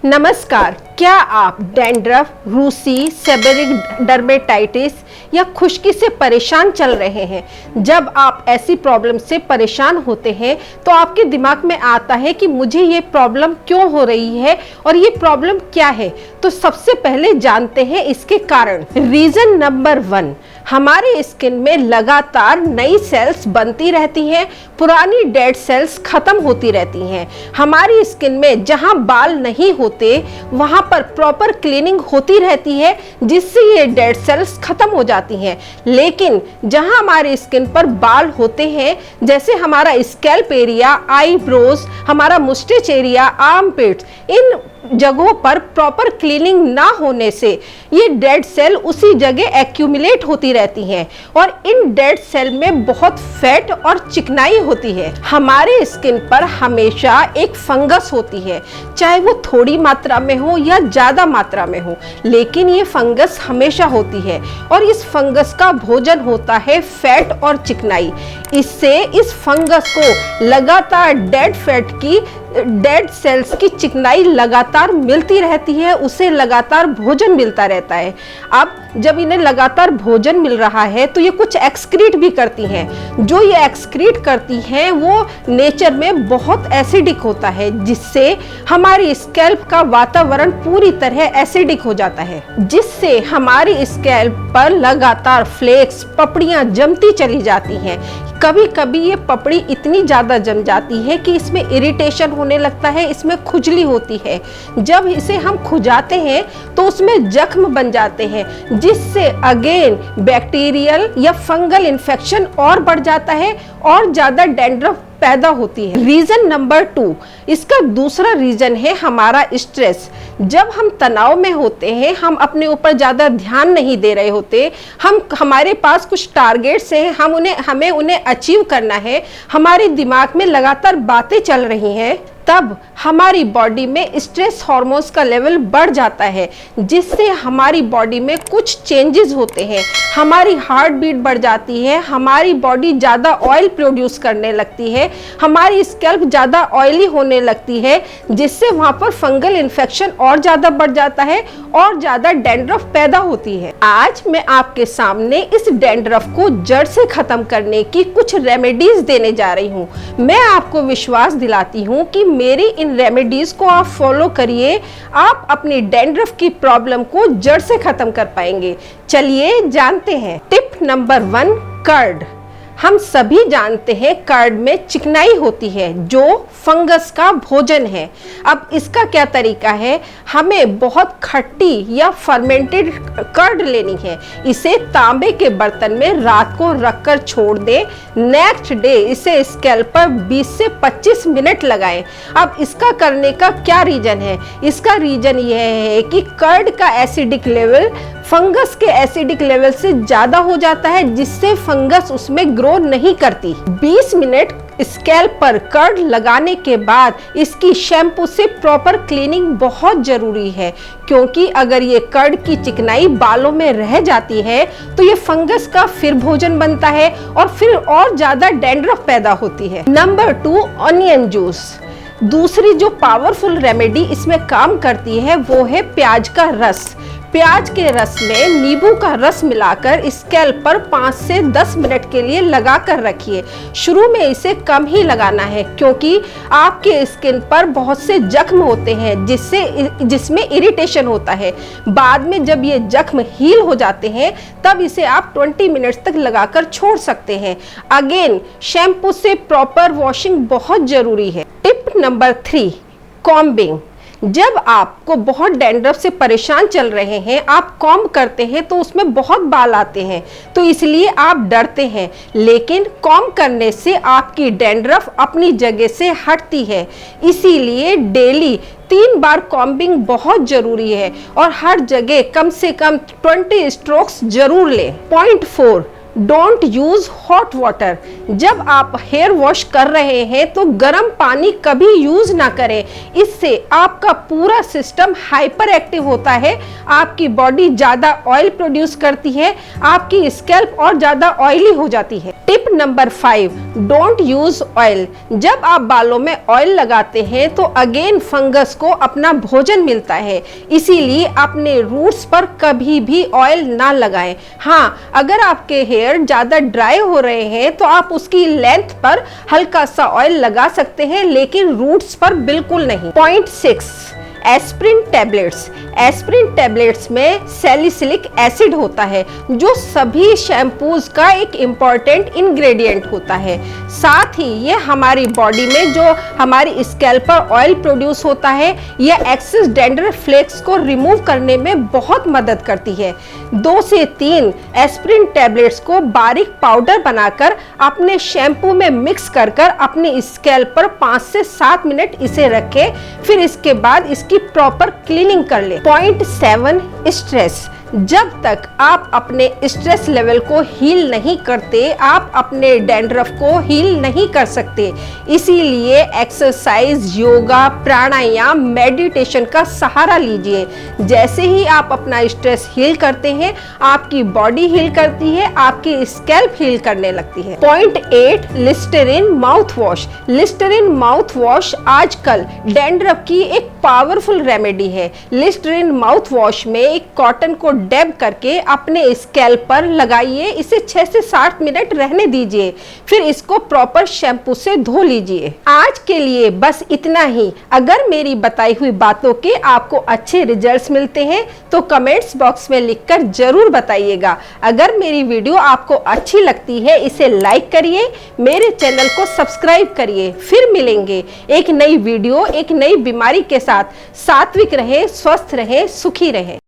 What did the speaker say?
नमस्कार। क्या आप डैंड्रफ, रूसी, सेबेरिक डर्मेटाइटिस या खुश्की से परेशान चल रहे हैं? जब आप ऐसी प्रॉब्लम से परेशान होते हैं तो आपके दिमाग में आता है कि मुझे ये प्रॉब्लम क्यों हो रही है और ये प्रॉब्लम क्या है। तो सबसे पहले जानते हैं इसके कारण। रीजन नंबर 1, हमारे स्किन में लगातार नई सेल्स बनती रहती हैं, पुरानी डेड सेल्स खत्म होती रहती हैं। हमारी स्किन में जहां बाल नहीं होते वहां पर प्रॉपर क्लीनिंग होती रहती है, जिससे ये डेड सेल्स खत्म हो जाती हैं। लेकिन जहां हमारी स्किन पर बाल होते हैं, जैसे हमारा स्कैल्प एरिया, आईब्रोज, हमारा मुस्टेच एरिया, आर्मपिट्स, इन जगहों पर प्रॉपर क्लीनिंग ना होने से ये डेड सेल उसी जगह एक्यूमुलेट होती रहती हैं और इन डेड सेल में बहुत फैट और चिकनाई होती है। हमारे स्किन पर हमेशा एक फंगस होती है, चाहे वो थोड़ी मात्रा में हो या ज्यादा मात्रा में हो, लेकिन ये फंगस हमेशा होती है और इस फंगस का भोजन होता है फैट और चिकनाई। इससे इस फंगस को लगातार डेड सेल्स की चिकनाई लगातार मिलती रहती है, उसे लगातार भोजन मिलता रहता है। अब जब इन्हें लगातार भोजन मिल रहा है तो ये कुछ एक्सक्रीट भी करती हैं। जो ये एक्सक्रीट करती हैं वो नेचर में बहुत एसिडिक होता है, जिससे हमारी स्कैल्प का वातावरण पूरी तरह एसिडिक हो जाता है, जिससे हमारी स्कैल्प पर लगातार फ्लेक्स, पपड़ियां जमती चली जाती हैं। कभी कभी ये पपड़ी इतनी ज़्यादा जम जाती है कि इसमें इरिटेशन होने लगता है, इसमें खुजली होती है। जब इसे हम खुजाते हैं तो उसमें जख्म बन जाते हैं, जिससे अगेन बैक्टीरियल या फंगल इन्फेक्शन और बढ़ जाता है और ज़्यादा डैंड्रफ पैदा होती है। रीजन नंबर 2, इसका दूसरा रीजन है हमारा स्ट्रेस। जब हम तनाव में होते हैं, हम अपने ऊपर ज्यादा ध्यान नहीं दे रहे होते, हमारे पास कुछ टारगेट्स हैं, हमें उन्हें अचीव करना है, हमारे दिमाग में लगातार बातें चल रही हैं, तब हमारी बॉडी में स्ट्रेस हार्मोन्स का लेवल बढ़ जाता है, जिससे हमारी बॉडी में कुछ चेंजेस होते हैं। हमारी हार्ट बीट बढ़ जाती है, हमारी बॉडी ज़्यादा ऑयल प्रोड्यूस करने लगती है, हमारी स्कैल्प ज़्यादा ऑयली होने लगती है, जिससे वहाँ पर फंगल इन्फेक्शन और ज़्यादा बढ़ जाता है और ज़्यादा डैंड्रफ पैदा होती है। आज मैं आपके सामने इस डैंड्रफ को जड़ से ख़त्म करने की कुछ रेमेडीज देने जा रही हूँ। मैं आपको विश्वास दिलाती हूँ कि मेरी इन रेमेडीज को आप फॉलो करिए, आप अपनी डैंड्रफ की प्रॉब्लम को जड़ से खत्म कर पाएंगे। चलिए जानते हैं। Tip number 1, curd. हम सभी जानते हैं कर्ड में चिकनाई होती है, जो फंगस का भोजन है। अब इसका क्या तरीका है? हमें बहुत खट्टी या फर्मेंटेड कर्ड लेनी है। इसे तांबे के बर्तन में रात को रखकर छोड़ दें। नेक्स्ट डे इसे स्कैल्प पर 20 से 25 मिनट लगाएं। अब इसका करने का क्या रीजन है? इसका रीजन यह है कि कर्ड का एसिडिक लेवल फंगस के एसिडिक लेवल से ज्यादा हो जाता है, जिससे फंगस उसमें ग्रो नहीं करती। 20 मिनट स्कैल्प पर कर्ड लगाने के बाद इसकी शैम्पू से प्रॉपर क्लीनिंग बहुत जरूरी है, क्योंकि अगर ये कर्ड की चिकनाई बालों में रह जाती है तो ये फंगस का फिर भोजन बनता है और फिर और ज्यादा डैंड्रफ पैदा होती है। Number 2, onion juice. दूसरी जो पावरफुल रेमेडी इसमें काम करती है वो है प्याज का रस। प्याज के रस में नींबू का रस मिलाकर स्कैल्प पर 5 से 10 मिनट के लिए लगाकर रखिए। शुरू में इसे कम ही लगाना है, क्योंकि आपके स्किन पर बहुत से जख्म होते हैं जिसमें इरिटेशन होता है। बाद में जब ये जख्म हील हो जाते हैं तब इसे आप 20 मिनट तक लगाकर छोड़ सकते हैं। अगेन शैम्पू से प्रॉपर वॉशिंग बहुत जरूरी है। Tip number 3, combing. जब आपको बहुत डैंड्रफ से परेशान चल रहे हैं, आप कॉम्ब करते हैं तो उसमें बहुत बाल आते हैं, तो इसलिए आप डरते हैं, लेकिन कॉम्ब करने से आपकी डैंड्रफ अपनी जगह से हटती है। इसीलिए डेली 3 बार कॉम्बिंग बहुत जरूरी है और हर जगह कम से कम 20 स्ट्रोक्स जरूर लें। Point 4, don't use hot water. जब आप हेयर वॉश कर रहे हैं तो गर्म पानी कभी यूज ना करें, इससे आपका पूरा सिस्टम हाइपर एक्टिव होता है, आपकी बॉडी ज्यादा ऑयल प्रोड्यूस करती है, आपकी स्कैल्प और ज्यादा ऑयली हो जाती है। Tip number 5, don't use oil. जब आप बालों में ऑयल लगाते हैं तो अगेन फंगस को अपना भोजन मिलता है, इसीलिए अपने रूट्स पर कभी भी ऑयल ना लगाएं। हाँ, अगर आपके हेयर ज्यादा ड्राई हो रहे हैं तो आप उसकी लेंथ पर हल्का सा ऑयल लगा सकते हैं, लेकिन रूट्स पर बिल्कुल नहीं। Point 6, aspirin tablets. Aspirin tablets में सैलिसिलिक एसिड होता है जो सभी शैम्पूज का एक इम्पॉर्टेंट इंग्रेडिएंट होता है। साथ ही ये हमारी बॉडी में जो हमारी स्कैल्प पर ऑयल प्रोड्यूस होता है, यह एक्सेस डैंड्रफ फ्लेक्स को रिमूव करने में बहुत मदद करती है। 2 से 3 एस्प्रिन टैबलेट्स को बारीक पाउडर बनाकर अपने शैम्पू में मिक्स कर अपने स्कैल्प पर 5 से 7 मिनट इसे रखें, फिर इसके बाद इसकी प्रॉपर क्लीनिंग कर ले। Point 7, stress. जब तक आप अपने स्ट्रेस लेवल को हील नहीं करते, आप अपने डैंड्रफ को हील नहीं कर सकते। इसीलिए एक्सरसाइज, योगा, प्राणायाम, मेडिटेशन का सहारा लीजिए। जैसे ही आप अपना स्ट्रेस हील करते हैं, आपकी बॉडी हील करती है, आपकी स्कैल्प हील करने लगती है। Point 8, Listerine mouth wash. Listerine mouth wash आजकल डैंड्रफ की एक पावरफुल रेमेडी है। लिस्टरीन माउथ वॉश में एक कॉटन को डैब करके अपने स्कैल्प पर लगाइए, इसे 6 से 7 मिनट रहने दीजिए, फिर इसको प्रॉपर शैम्पू से धो लीजिए। आज के लिए बस इतना ही। अगर मेरी बताई हुई बातों के आपको अच्छे रिजल्ट्स मिलते हैं तो कमेंट्स बॉक्स में लिखकर जरूर बताइएगा। अगर मेरी वीडियो आपको अच्छी लगती है, इसे लाइक करिए, मेरे चैनल को सब्सक्राइब करिए। फिर मिलेंगे एक नई वीडियो, एक नई बीमारी के साथ। सात्विक रहे, स्वस्थ रहे, सुखी रहे।